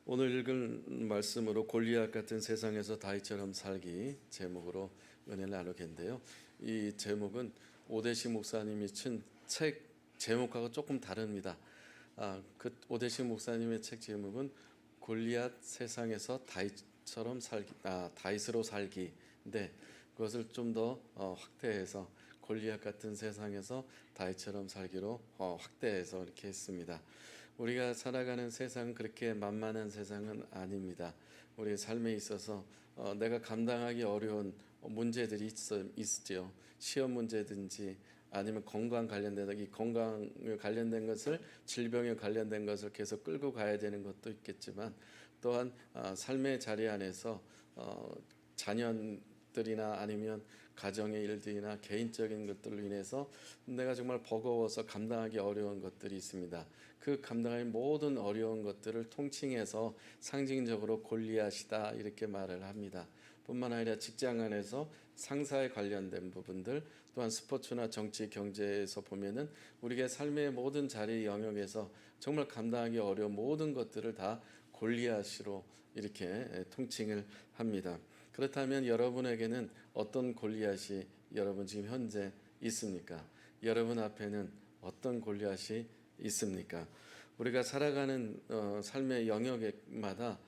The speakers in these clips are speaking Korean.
오늘 읽은 말씀으로 골리앗 같은 세상에서 다윗처럼 살기 제목으로 은혜를 나누겠는데요. 이 제목은 오대시 목사님이 친 책 제목하고 조금 다릅니다. 그 오대시 목사님의 책 제목은 골리앗 세상에서 다윗처럼 살기, 다윗으로 살기인데 그것을 좀 더 확대해서 골리앗 같은 세상에서 다윗처럼 살기로 확대해서 이렇게 했습니다. 우리가 살아가는 세상은 그렇게 만만한 세상은 아닙니다. 우리 삶에 있어서 내가 감당하기 어려운 문제들이 있죠. 시험 문제든지 아니면 건강 관련된 이 건강에 관련된 것을 질병에 관련된 것을 계속 끌고 가야 되는 것도 있겠지만 또한 삶의 자리 안에서 자녀들이나 아니면 가정의 일들이나 개인적인 것들로 인해서 내가 정말 버거워서 감당하기 어려운 것들이 있습니다. 그 감당하기 모든 어려운 것들을 통칭해서 상징적으로 골리앗이다 이렇게 말을 합니다. 뿐만 아니라 직장 안에서 상사에 관련된 부분들, 또한 스포츠나 정치, 경제에서 보면은 우리의 삶의 모든 자리 영역에서 정말 감당하기 어려운 모든 것들을 다 골리앗으로 이렇게 통칭을 합니다. 그렇다면 여러분에게는 어떤 골리앗이 여러분 지금 현재 있습니까? 여러분 앞에는 어떤 골리앗이 있습니까? 우리가 살아가는 삶의 영역마다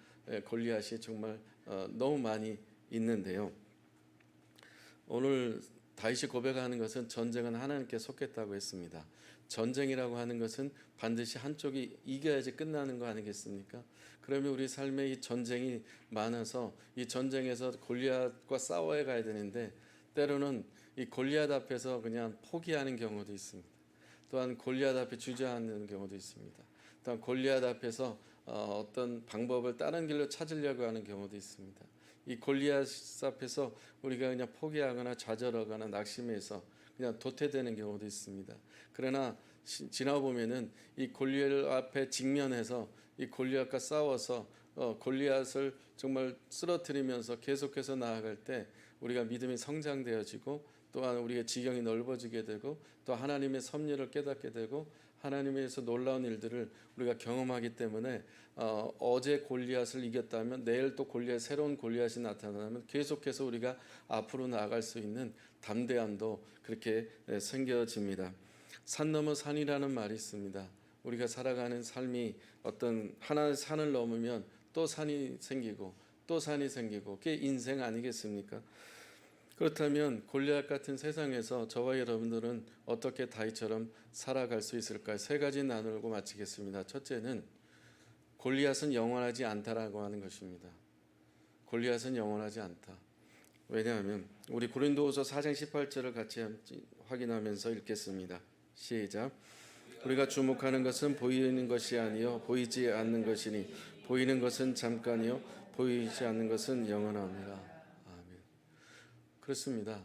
골리앗이 정말 너무 많이 있는데요. 오늘 다윗이 고백하는 것은 전쟁은 하나님께 속했다고 했습니다. 전쟁이라고 하는 것은 반드시 한쪽이 이겨야지 끝나는 거 아니겠습니까? 그러면 우리 삶에 이 전쟁이 많아서 이 전쟁에서 골리앗과 싸워야 가야 되는데 때로는 이 골리앗 앞에서 그냥 포기하는 경우도 있습니다. 또한 골리앗 앞에 주저앉는 경우도 있습니다. 또한 골리앗 앞에서 어떤 방법을 다른 길로 찾으려고 하는 경우도 있습니다. 이 골리앗 앞에서 우리가 그냥 포기하거나 좌절하거나 낙심해서 그냥 도태되는 경우도 있습니다. 그러나 지나보면은 이 골리앗 앞에 직면해서 이 골리앗과 싸워서 골리앗을 정말 쓰러뜨리면서 계속해서 나아갈 때 우리가 믿음이 성장되어지고 또한 우리의 지경이 넓어지게 되고 또 하나님의 섭리를 깨닫게 되고 하나님에서 놀라운 일들을 우리가 경험하기 때문에 어제 골리앗을 이겼다면 내일 또 새로운 골리앗이 나타나면 계속해서 우리가 앞으로 나아갈 수 있는 담대함도 그렇게 생겨집니다. 산 넘어 산이라는 말이 있습니다. 우리가 살아가는 삶이 어떤 하나의 산을 넘으면 또 산이 생기고 또 산이 생기고 그게 인생 아니겠습니까? 그렇다면 골리앗 같은 세상에서 저와 여러분들은 어떻게 다윗처럼 살아갈 수 있을까요? 세 가지 나누고 마치겠습니다. 첫째는 골리앗은 영원하지 않다라고 하는 것입니다. 골리앗은 영원하지 않다. 왜냐하면 우리 고린도후서 4장 18절을 같이 확인하면서 읽겠습니다. 시작. 우리가 주목하는 것은 보이는 것이 아니요 보이지 않는 것이니 보이는 것은 잠깐이요 보이지 않는 것은 영원합니다. 그렇습니다.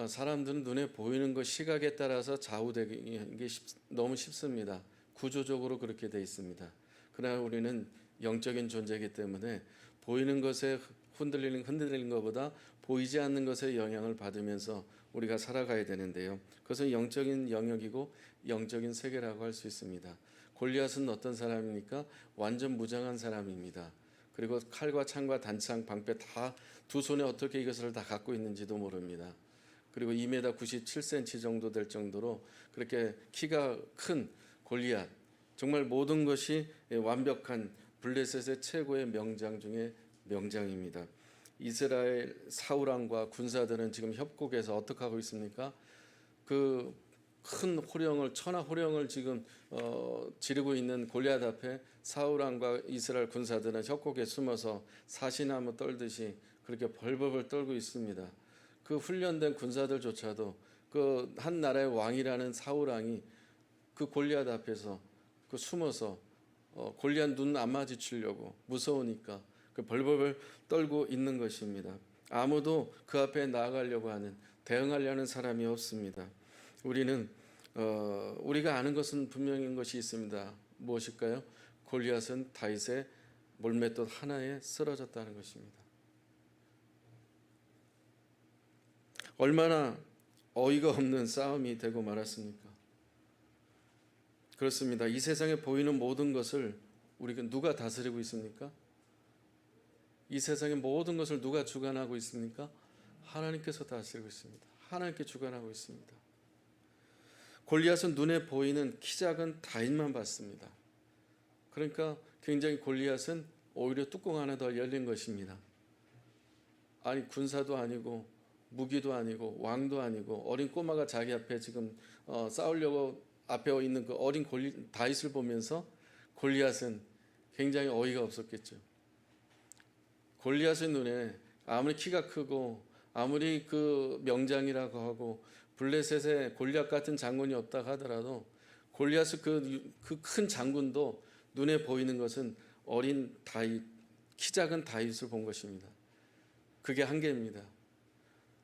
사람들은 눈에 보이는 것 시각에 따라서 좌우되는 게 너무 쉽습니다. 구조적으로 그렇게 돼 있습니다. 그러나 우리는 영적인 존재이기 때문에 보이는 것에 흔들리는 것보다 보이지 않는 것에 영향을 받으면서 우리가 살아가야 되는데요. 그것은 영적인 영역이고 영적인 세계라고 할 수 있습니다. 골리앗은 어떤 사람입니까? 완전 무장한 사람입니다. 그리고 칼과 창과 단창, 방패 다 두 손에 어떻게 이것을 다 갖고 있는지도 모릅니다. 그리고 2m 97cm 정도 될 정도로 그렇게 키가 큰 골리앗, 정말 모든 것이 완벽한 블레셋의 최고의 명장 중에 명장입니다. 이스라엘 사울왕과 군사들은 지금 협곡에서 어떻게 하고 있습니까? 그 큰 호령을 천하 호령을 지금 지르고 있는 골리앗 앞에 사울왕과 이스라엘 군사들은 협곡에 숨어서 사시나무 떨듯이 그렇게 벌벌벌 떨고 있습니다. 그 훈련된 군사들조차도 그 한 나라의 왕이라는 사울왕이 그 골리앗 앞에서 그 숨어서 골리앗 눈 안 마주치려고 무서우니까 그 벌벌벌 떨고 있는 것입니다. 아무도 그 앞에 나아가려고 하는 대응하려는 사람이 없습니다. 우리는 우리가 아는 것은 분명한 것이 있습니다. 무엇일까요? 골리앗은 다윗의 몰맷돌 하나에 쓰러졌다는 것입니다. 얼마나 어이가 없는 싸움이 되고 말았습니까? 그렇습니다. 이 세상에 보이는 모든 것을 우리가 누가 다스리고 있습니까? 이 세상의 모든 것을 누가 주관하고 있습니까? 하나님께서 다스리고 있습니다. 하나님께 주관하고 있습니다. 골리앗은 눈에 보이는 키 작은 다윗만 봤습니다. 그러니까 굉장히 골리앗은 오히려 뚜껑 하나 더 열린 것입니다. 아니 군사도 아니고 무기도 아니고 왕도 아니고 어린 꼬마가 자기 앞에 지금 싸우려고 앞에 있는 그 어린 다윗을 보면서 골리앗은 굉장히 어이가 없었겠죠. 골리앗의 눈에 아무리 키가 크고 아무리 그 명장이라고 하고 블레셋에 골리앗 같은 장군이 없다 하더라도 골리앗의 그 큰 장군도 눈에 보이는 것은 어린 다윗, 키 작은 다윗을 본 것입니다. 그게 한계입니다.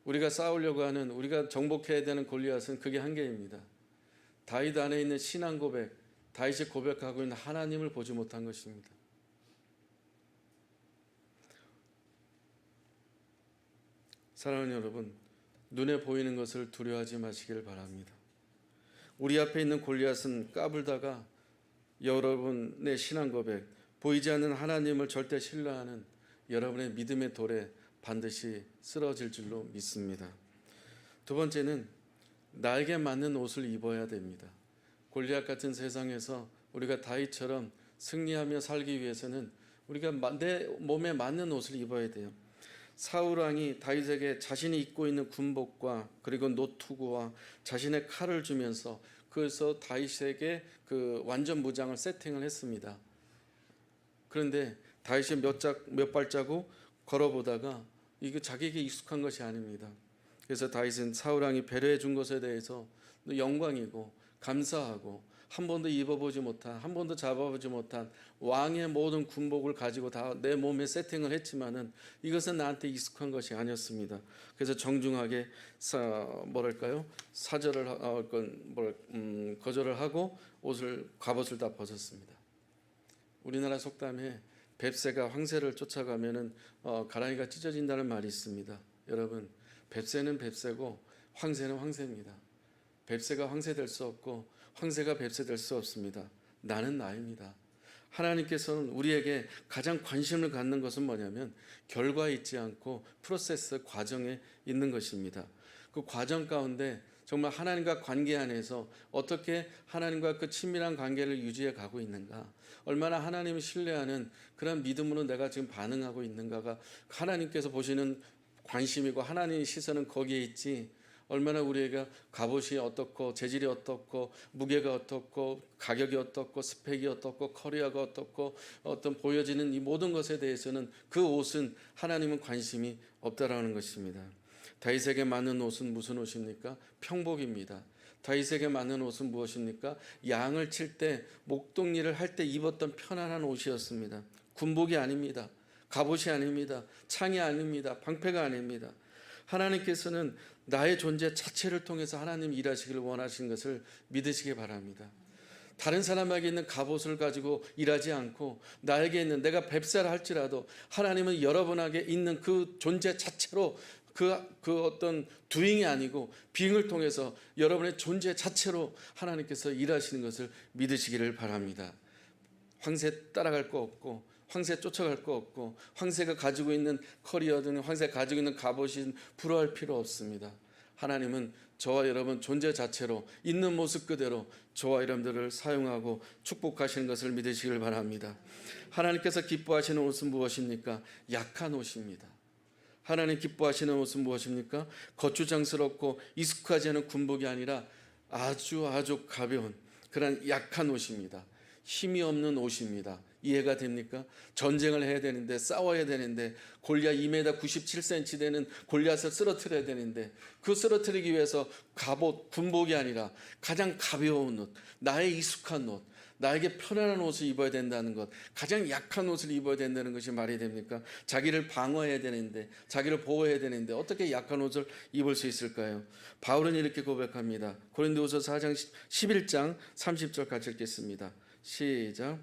우리가 싸우려고 하는, 우리가 정복해야 되는 골리앗은 그게 한계입니다. 다윗 안에 있는 신앙 고백, 다윗이 고백하고 있는 하나님을 보지 못한 것입니다. 사랑하는 여러분, 눈에 보이는 것을 두려워하지 마시길 바랍니다. 우리 앞에 있는 골리앗은 까불다가 여러분의 신앙 고백, 보이지 않는 하나님을 절대 신뢰하는 여러분의 믿음의 돌에 반드시 쓰러질 줄로 믿습니다. 두 번째는 나에게 맞는 옷을 입어야 됩니다. 골리앗 같은 세상에서 우리가 다윗처럼 승리하며 살기 위해서는 우리가 내 몸에 맞는 옷을 입어야 돼요. 사울 왕이 다윗에게 자신이 입고 있는 군복과 그리고 노투구와 자신의 칼을 주면서 그래서 다윗에게 그 완전 무장을 세팅을 했습니다. 그런데 다윗이 몇 발자국 걸어보다가 이게 자기에게 익숙한 것이 아닙니다. 그래서 다윗은 사울 왕이 배려해 준 것에 대해서 영광이고 감사하고 한 번도 입어보지 못한, 한 번도 잡아보지 못한 왕의 모든 군복을 가지고 다 내 몸에 세팅을 했지만은 이것은 나한테 익숙한 것이 아니었습니다. 그래서 정중하게 거절을 하고 갑옷을 다 벗었습니다. 우리나라 속담에 뱁새가 황새를 쫓아가면은 가랑이가 찢어진다는 말이 있습니다. 여러분, 뱁새는 뱁새고 황새는 황새입니다. 뱁새가 황새 될 수 없고 황새가 뱁새 될 수 없습니다. 나는 나입니다. 하나님께서는 우리에게 가장 관심을 갖는 것은 뭐냐면 결과에 있지 않고 프로세스, 과정에 있는 것입니다. 그 과정 가운데 정말 하나님과 관계 안에서 어떻게 하나님과 그 친밀한 관계를 유지해 가고 있는가, 얼마나 하나님을 신뢰하는 그런 믿음으로 내가 지금 반응하고 있는가가 하나님께서 보시는 관심이고 하나님의 시선은 거기에 있지, 얼마나 우리가 갑옷이 어떻고 재질이 어떻고 무게가 어떻고 가격이 어떻고 스펙이 어떻고 커리어가 어떻고 어떤 보여지는 이 모든 것에 대해서는 그 옷은 하나님은 관심이 없다라는 것입니다. 다윗에게 맞는 옷은 무슨 옷입니까? 평복입니다. 다윗에게 맞는 옷은 무엇입니까? 양을 칠 때 목동일을 할 때 입었던 편안한 옷이었습니다. 군복이 아닙니다. 갑옷이 아닙니다. 창이 아닙니다. 방패가 아닙니다. 하나님께서는 나의 존재 자체를 통해서 하나님 일하시기를 원하시는 것을 믿으시기 바랍니다. 다른 사람에게 있는 갑옷을 가지고 일하지 않고 나에게 있는, 내가 뱁새라 할지라도 하나님은 여러분에게 있는 그 존재 자체로 그 어떤 두잉이 아니고 빙을 통해서 여러분의 존재 자체로 하나님께서 일하시는 것을 믿으시기를 바랍니다. 황새 따라갈 거 없고 황새 쫓아갈 거 없고 황새가 가지고 있는 커리어든 황새가 가지고 있는 갑옷이 부러워할 필요 없습니다. 하나님은 저와 여러분 존재 자체로 있는 모습 그대로 저와 여러분들을 사용하고 축복하시는 것을 믿으시길 바랍니다. 하나님께서 기뻐하시는 옷은 무엇입니까? 약한 옷입니다. 하나님 기뻐하시는 옷은 무엇입니까? 거추장스럽고 익숙하지 않은 군복이 아니라 아주 가벼운 그런 약한 옷입니다. 힘이 없는 옷입니다. 이해가 됩니까? 전쟁을 해야 되는데, 싸워야 되는데, 골리앗 2m 97cm 되는 골리앗을 쓰러뜨려야 되는데, 그 쓰러뜨리기 위해서 갑옷, 군복이 아니라 가장 가벼운 옷, 나의 익숙한 옷, 나에게 편안한 옷을 입어야 된다는 것, 가장 약한 옷을 입어야 된다는 것이 말이 됩니까? 자기를 방어해야 되는데, 자기를 보호해야 되는데 어떻게 약한 옷을 입을 수 있을까요? 바울은 이렇게 고백합니다. 고린도후서 4장 11장 30절 같이 읽겠습니다. 시작.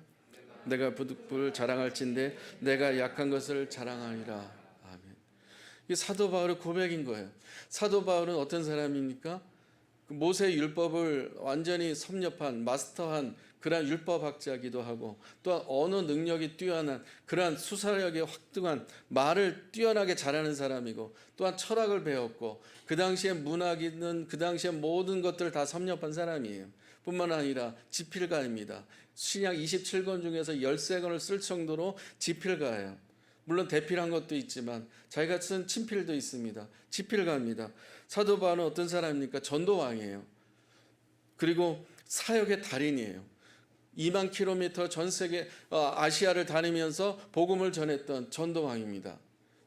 내가 부득불 자랑할진대 내가 약한 것을 자랑하리라. 아멘. 이 사도 바울의 고백인 거예요. 사도 바울은 어떤 사람입니까? 모세의 율법을 완전히 섭렵한, 마스터한 그러한 율법학자기도 하고 또한 언어 능력이 뛰어난 그러한 수사력이 확등한 말을 뛰어나게 잘하는 사람이고 또한 철학을 배웠고 그 당시에 문학이든 그 당시에 모든 것들을 다 섭렵한 사람이에요. 뿐만 아니라 지필가입니다. 신약 27권 중에서 13권을 쓸 정도로 지필가예요. 물론 대필한 것도 있지만 자기가 쓴 친필도 있습니다. 지필가입니다. 사도 바울은 어떤 사람입니까? 전도왕이에요. 그리고 사역의 달인이에요. 2만 킬로미터 전 세계 아시아를 다니면서 복음을 전했던 전도왕입니다.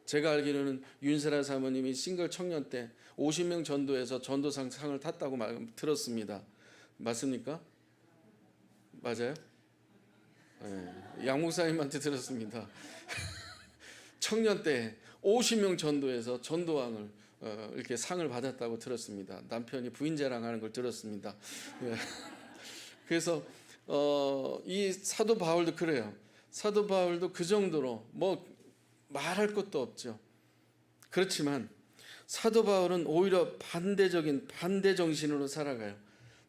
제가 알기로는 윤세라 사모님이 싱글 청년 때 50명 전도해서 전도상 상을 탔다고 들었습니다. 맞습니까? 맞아요? 네, 양 목사님한테 들었습니다. 청년 때 50명 전도해서 전도왕을 이렇게 상을 받았다고 들었습니다. 남편이 부인 자랑하는 걸 들었습니다. 그래서 이 사도 바울도 그래요. 사도 바울도 그 정도로 뭐 말할 것도 없죠. 그렇지만 사도 바울은 오히려 반대적인 반대 정신으로 살아가요.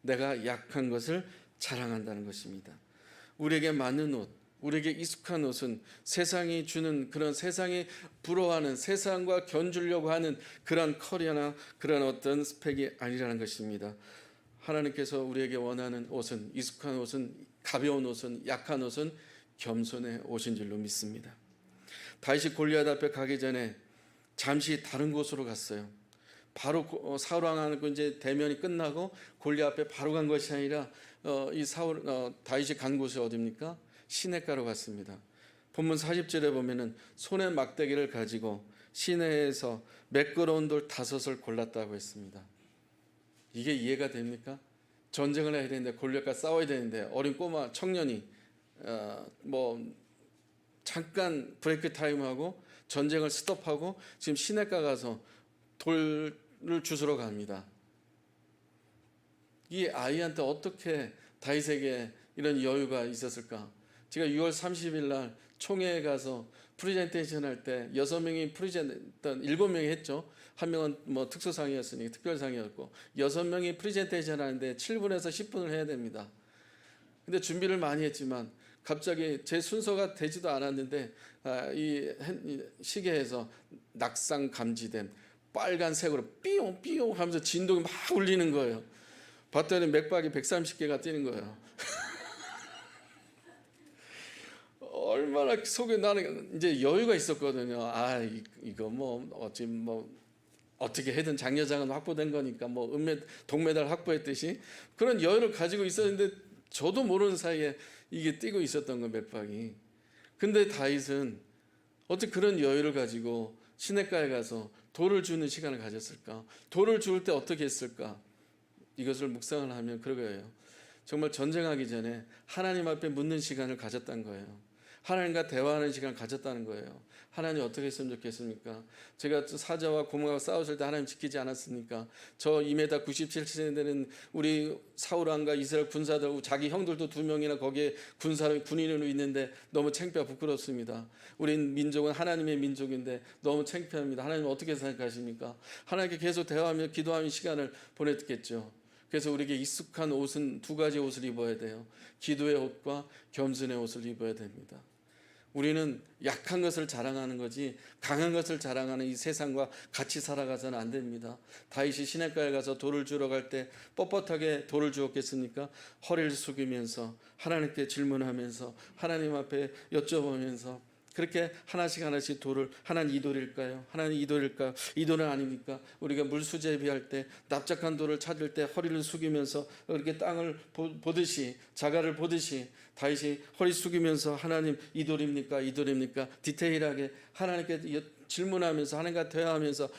내가 약한 것을 자랑한다는 것입니다. 우리에게 맞는 옷, 우리에게 익숙한 옷은 세상이 주는 그런 세상이 부러워하는 세상과 견주려고 하는 그런 커리어나 그런 어떤 스펙이 아니라는 것입니다. 하나님께서 우리에게 원하는 옷은 익숙한 옷은 가벼운 옷은 약한 옷은 겸손의 옷인 줄로 믿습니다. 다윗이 골리앗 앞에 가기 전에 잠시 다른 곳으로 갔어요. 바로 사울 왕하고 이제 대면이 끝나고 골리앗 앞에 바로 간 것이 아니라 이 다윗이 간 곳이 어디입니까? 시내가로 갔습니다. 본문 40절에 보면은 손에 막대기를 가지고 시내에서 매끄러운 돌 5을 골랐다고 했습니다. 이게 이해가 됩니까? 전쟁을 해야 되는데 골리앗과 싸워야 되는데 어린 꼬마 청년이 뭐 잠깐 브레이크 타임하고 전쟁을 스톱하고 지금 시내가 가서 돌을 주스러 갑니다. 이 아이한테 어떻게 다윗에게 이런 여유가 있었을까? 제가 6월 30일 날 총회에 가서 프리젠테이션 할 때 6명이 프리젠테이션 7명이 했죠. 한 명은 뭐 특수상이었으니 특별상이었고 6명이 프리젠테이션 하는데 7분에서 10분을 해야 됩니다. 근데 준비를 많이 했지만 갑자기 제 순서가 되지도 않았는데 이 시계에서 낙상 감지된 빨간색으로 삐용 삐용 하면서 진동이 막 울리는 거예요. 봤더니 맥박이 130개가 뛰는 거예요. 얼마나 속에 나는 이제 여유가 있었거든요. 이거 뭐 어떻게 해든 장려장은 확보된 거니까 뭐 동메달 확보했듯이 그런 여유를 가지고 있었는데 저도 모르는 사이에 이게 뛰고 있었던 거 맥박이. 근데 다윗은 어떻게 그런 여유를 가지고 시냇가에 가서 돌을 주는 시간을 가졌을까? 돌을 주울 때 어떻게 했을까? 이것을 묵상을 하면 그거예요. 정말 전쟁하기 전에 하나님 앞에 묻는 시간을 가졌다는 거예요. 하나님과 대화하는 시간을 가졌다는 거예요. 하나님 어떻게 했으면 좋겠습니까? 제가 사자와 고모가 싸웠을 때 하나님 지키지 않았습니까? 저 2m 97cm 되는 우리 사울 왕과 이스라엘 군사들 자기 형들도 2명이나 거기에 군인으로 있는데 너무 창피하고 부끄럽습니다. 우린 민족은 하나님의 민족인데 너무 창피합니다. 하나님 어떻게 생각하십니까? 하나님께 계속 대화하며 기도하는 시간을 보냈겠죠. 그래서 우리에게 익숙한 옷은 2가지 옷을 입어야 돼요. 기도의 옷과 겸손의 옷을 입어야 됩니다. 우리는 약한 것을 자랑하는 거지 강한 것을 자랑하는 이 세상과 같이 살아가서는 안 됩니다. 다윗이 시냇가에 가서 돌을 주러 갈 때 뻣뻣하게 돌을 주었겠습니까? 허리를 숙이면서 하나님께 질문하면서 하나님 앞에 여쭤보면서 그렇게 하나씩 돌을 하나님 이 돌일까요? 하나님 이 돌일까요? 이 돌은 아닙니까? 우리가 물수제비할 때 납작한 돌을 찾을 때 허리를 숙이면서 이렇게 땅을 보듯이 자갈을 보듯이 다윗이 허리 숙이면서 하나님 이 돌입니까? 이 돌입니까? 디테일하게 하나님께 질문하면서 하나님과 대화하면서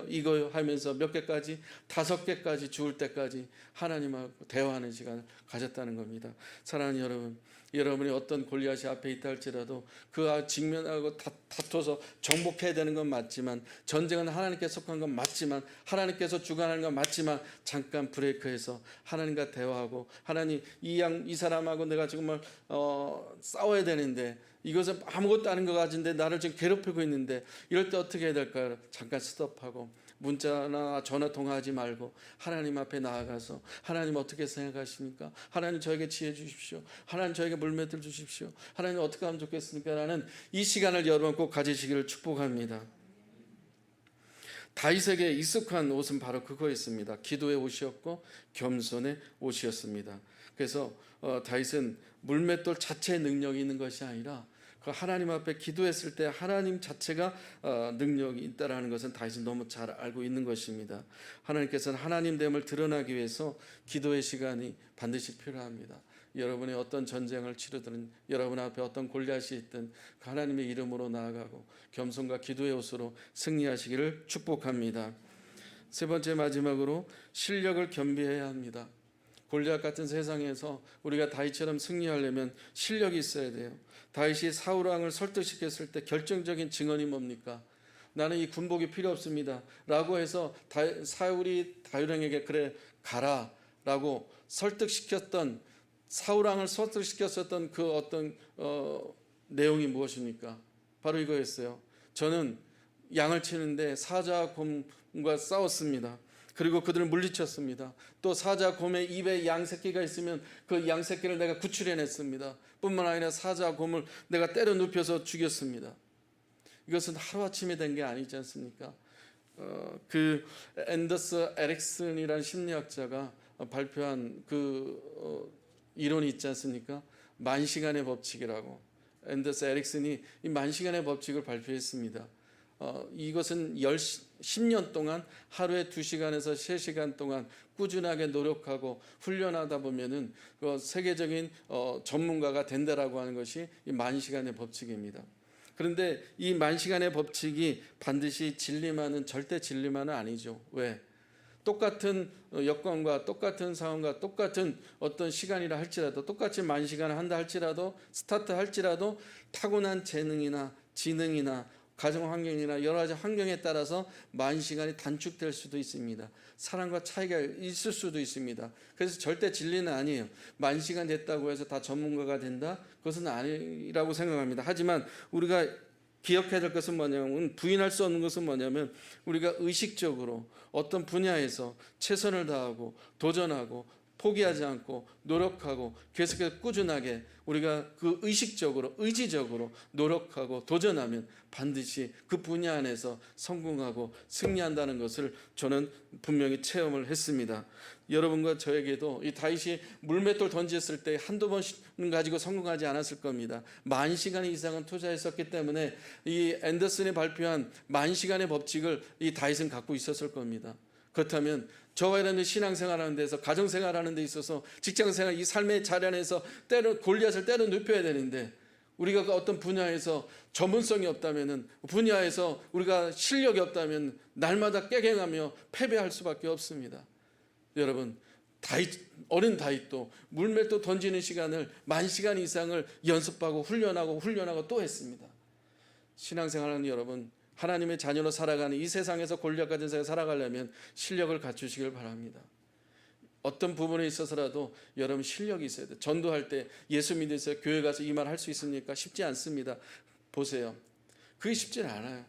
이거요 하면서 몇 개까지 5개까지 주울 때까지 하나님하고 대화하는 시간을 가졌다는 겁니다. 사랑하는 여러분, 여러분이 어떤 골리앗이 앞에 있다 할지라도 그 직면하고 다퉈서 정복해야 되는 건 맞지만 전쟁은 하나님께 속한 건 맞지만 하나님께서 주관하는 건 맞지만 잠깐 브레이크해서 하나님과 대화하고 하나님 이 사람하고 내가 정말 싸워야 되는데 이것은 아무것도 아닌 것 같은데 나를 지금 괴롭히고 있는데 이럴 때 어떻게 해야 될까요? 잠깐 스톱하고 문자나 전화 통화하지 말고 하나님 앞에 나아가서 하나님 어떻게 생각하십니까? 하나님 저에게 지혜 주십시오. 하나님 저에게 물맷을 주십시오. 하나님 어떻게 하면 좋겠습니까? 라는 이 시간을 여러분 꼭 가지시기를 축복합니다. 다윗에게 익숙한 옷은 바로 그거였습니다. 기도의 옷이었고 겸손의 옷이었습니다. 그래서 다윗은 물맷돌 자체의 능력이 있는 것이 아니라 그 하나님 앞에 기도했을 때 하나님 자체가 능력이 있다라는 것은 다윗은 너무 잘 알고 있는 것입니다. 하나님께서는 하나님됨을 드러나기 위해서 기도의 시간이 반드시 필요합니다. 여러분이 어떤 전쟁을 치르든 여러분 앞에 어떤 골리앗이 있든 하나님의 이름으로 나아가고 겸손과 기도의 옷으로 승리하시기를 축복합니다. 세 번째 마지막으로 실력을 겸비해야 합니다. 골리앗 같은 세상에서 우리가 다윗처럼 승리하려면 실력이 있어야 돼요. 다윗이 사울 왕을 설득시켰을 때 결정적인 증언이 뭡니까? 나는 이 군복이 필요 없습니다 라고 해서 사울이 다윗 왕에게 그래 가라 라고 설득시켰던, 사울 왕을 설득시켰었던 그 어떤 내용이 무엇입니까? 바로 이거였어요. 저는 양을 치는데 사자 곰과 싸웠습니다. 그리고 그들을 물리쳤습니다. 또 사자 곰의 입에 양 새끼가 있으면 그 양 새끼를 내가 구출해냈습니다. 뿐만 아니라 사자 곰을 내가 때려 눕혀서 죽였습니다. 이것은 하루아침에 된 게 아니지 않습니까? 그 앤더스 에릭슨이라는 심리학자가 발표한 그 이론이 있지 않습니까? 만시간의 법칙이라고. 앤더스 에릭슨이 이 만시간의 법칙을 발표했습니다. 이것은 10년 동안 하루에 2시간에서 3시간 동안 꾸준하게 노력하고 훈련하다 보면은 그 세계적인 전문가가 된다라고 하는 것이 이 만시간의 법칙입니다. 그런데 이 만시간의 법칙이 반드시 진리만은, 절대 진리만은 아니죠. 왜? 똑같은 여건과 똑같은 상황과 똑같은 어떤 시간이라 할지라도, 똑같이 만시간을 한다 할지라도, 스타트 할지라도 타고난 재능이나 지능이나 가정 환경이나 여러 가지 환경에 따라서 만시간이 단축될 수도 있습니다. 사람과 차이가 있을 수도 있습니다. 그래서 절대 진리는 아니에요. 만시간 됐다고 해서 다 전문가가 된다? 그것은 아니라고 생각합니다. 하지만 우리가 기억해야 될 것은 뭐냐면, 부인할 수 없는 것은 뭐냐면, 우리가 의식적으로 어떤 분야에서 최선을 다하고 도전하고 포기하지 않고 노력하고 계속해서 꾸준하게 우리가 그 의식적으로 의지적으로 노력하고 도전하면 반드시 그 분야 안에서 성공하고 승리한다는 것을 저는 분명히 체험을 했습니다. 여러분과 저에게도 이 다윗이 물맷돌 던졌을 때 한두 번은 가지고 성공하지 않았을 겁니다. 10,000시간 이상은 투자했었기 때문에 이 앤더슨이 발표한 10,000시간의 법칙을 이 다윗은 갖고 있었을 겁니다. 그렇다면 저와 여러분이 신앙생활하는 데서, 가정생활하는 데 있어서, 직장생활, 이 삶의 자리 안에서 골리앗을 때려 눕혀야 되는데, 우리가 그 어떤 분야에서 전문성이 없다면은, 분야에서 우리가 실력이 없다면 날마다 깨갱하며 패배할 수밖에 없습니다. 여러분, 어린 다윗도 물맷돌 던지는 시간을 10,000시간 이상을 연습하고 훈련하고 또 했습니다. 신앙생활하는 여러분, 하나님의 자녀로 살아가는 이 세상에서 골리앗 같은 세상에 살아가려면 실력을 갖추시길 바랍니다. 어떤 부분에 있어서라도 여러분 실력이 있어야 돼요. 전도할 때 예수 믿으세요, 교회 가서 이 말 할 수 있습니까? 쉽지 않습니다. 보세요. 그게 쉽지 않아요.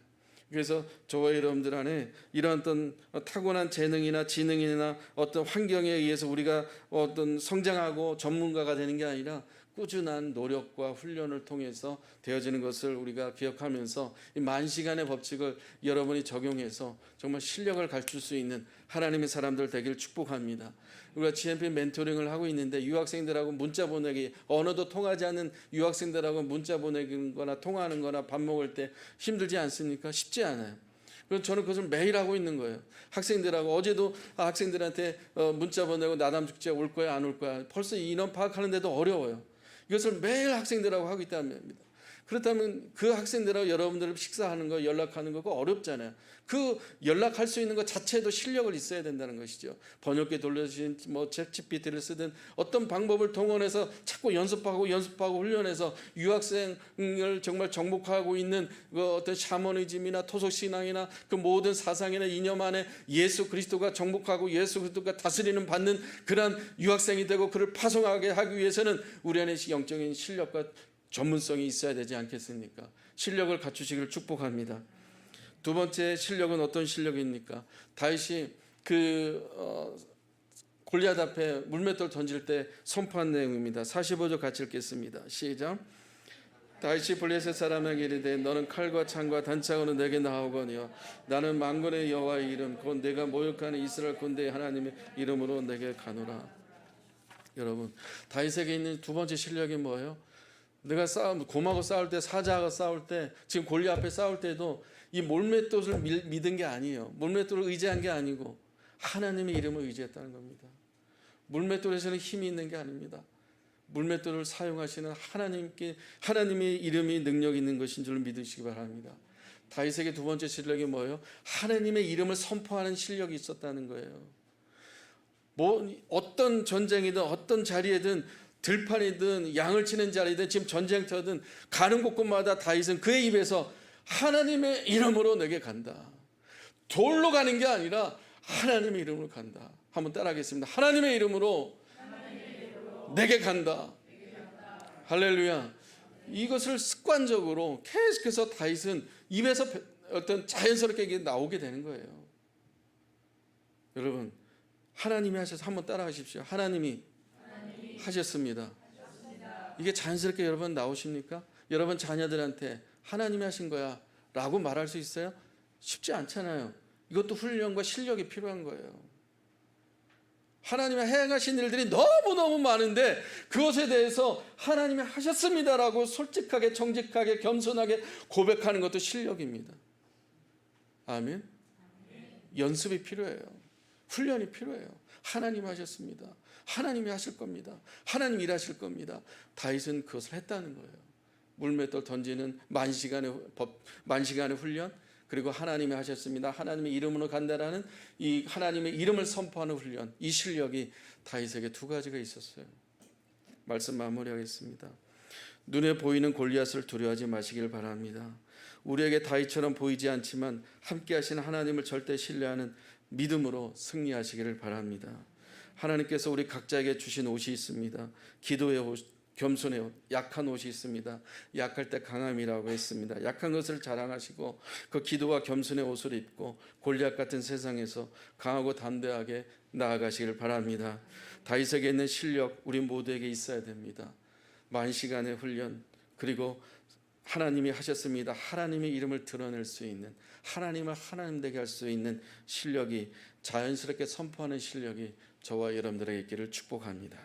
그래서 저와 여러분들 안에 이런 어떤 타고난 재능이나 지능이나 어떤 환경에 의해서 우리가 어떤 성장하고 전문가가 되는 게 아니라 꾸준한 노력과 훈련을 통해서 되어지는 것을 우리가 기억하면서 이 10,000시간의 법칙을 여러분이 적용해서 정말 실력을 갖출 수 있는 하나님의 사람들 되기를 축복합니다. 우리가 GMP 멘토링을 하고 있는데 유학생들하고 문자 보내기, 언어도 통하지 않는 유학생들하고 문자 보내는 거나 통화하는 거나 밥 먹을 때 힘들지 않습니까? 쉽지 않아요. 그래서 저는 그것을 매일 하고 있는 거예요. 학생들하고 어제도 학생들한테 문자 보내고 나담 축제 올 거야 안 올 거야, 벌써 인원 파악하는데도 어려워요. 이것을 매일 학생들하고 하고 있다는 겁니다. 그렇다면 그 학생들하고 여러분들 식사하는 거, 연락하는 거가 어렵잖아요. 그 연락할 수 있는 것 자체도 실력을 있어야 된다는 것이죠. 번역기 돌려주신 챗GPT를 쓰든 어떤 방법을 동원해서 자꾸 연습하고 훈련해서 유학생을 정말 정복하고 있는 그 어떤 샤머니즘이나 토속신앙이나 그 모든 사상이나 이념 안에 예수 그리스도가 정복하고 예수 그리스도가 다스리는 받는 그런 유학생이 되고 그를 파송하게 하기 위해서는 우리 안에 영적인 실력과 전문성이 있어야 되지 않겠습니까? 실력을 갖추시기를 축복합니다. 두 번째 실력은 어떤 실력입니까? 다윗이 골리앗 앞에 물맷돌 던질 때 선포한 내용입니다. 45절 같이 읽겠습니다. 시작. 다윗이 블레셋 사람에게 이르되 너는 칼과 창과 단창으로 내게 나오거니와 나는 만군의 여호와의 이름 곧 내가 모욕하는 이스라엘 군대의 하나님의 이름으로 내게 가노라. 여러분, 다윗에게 있는 두 번째 실력이 뭐예요? 내가 곰하고 싸울 때, 사자하고 싸울 때, 지금 골리앗 앞에 싸울 때도 이 몰맷돌을 믿은 게 아니에요. 몰맷돌을 의지한 게 아니고 하나님의 이름을 의지했다는 겁니다. 물맷돌에서는 힘이 있는 게 아닙니다. 물맷돌을 사용하시는 하나님의 이름이 능력 있는 것인 줄 믿으시기 바랍니다. 다윗에게 두 번째 실력이 뭐예요? 하나님의 이름을 선포하는 실력이 있었다는 거예요. 어떤 전쟁이든 어떤 자리에든 들판이든 양을 치는 자리든 지금 전쟁터든 가는 곳곳마다 다윗은 그의 입에서 하나님의 이름으로 내게 간다. 돌로 가는 게 아니라 하나님의 이름으로 간다. 한번 따라하겠습니다. 하나님의 이름으로 내게 간다. 할렐루야. 이것을 습관적으로 계속해서 다윗은 입에서 어떤 자연스럽게 이게 나오게 되는 거예요. 여러분, 하나님이 하셔서 한번 따라하십시오. 하나님이 하셨습니다. 이게 자연스럽게 여러분 나오십니까? 여러분 자녀들한테 하나님이 하신 거야 라고 말할 수 있어요? 쉽지 않잖아요. 이것도 훈련과 실력이 필요한 거예요. 하나님이 행하신 일들이 너무너무 많은데 그것에 대해서 하나님이 하셨습니다라고 솔직하게 정직하게 겸손하게 고백하는 것도 실력입니다. 아멘. 연습이 필요해요. 훈련이 필요해요. 하나님 하셨습니다. 하나님이 하실 겁니다. 하나님 일하실 겁니다. 다윗은 그것을 했다는 거예요. 물맷돌 던지는 만시간의 훈련, 그리고 하나님이 하셨습니다. 하나님의 이름으로 간다라는 이 하나님의 이름을 선포하는 훈련, 이 실력이 다윗에게 두 가지가 있었어요. 말씀 마무리하겠습니다. 눈에 보이는 골리앗을 두려워하지 마시길 바랍니다. 우리에게 다윗처럼 보이지 않지만 함께 하시는 하나님을 절대 신뢰하는 믿음으로 승리하시기를 바랍니다. 하나님께서 우리 각자에게 주신 옷이 있습니다. 기도의 옷, 겸손의 옷, 약한 옷이 있습니다. 약할 때 강함이라고 했습니다. 약한 것을 자랑하시고 그 기도와 겸손의 옷을 입고 골리앗 같은 세상에서 강하고 담대하게 나아가시길 바랍니다. 다윗에게 있는 실력 우리 모두에게 있어야 됩니다. 만시간의 훈련, 그리고 하나님이 하셨습니다. 하나님의 이름을 드러낼 수 있는, 하나님을 하나님 되게 할 수 있는 실력이, 자연스럽게 선포하는 실력이 저와 여러분들에게 있기를 축복합니다.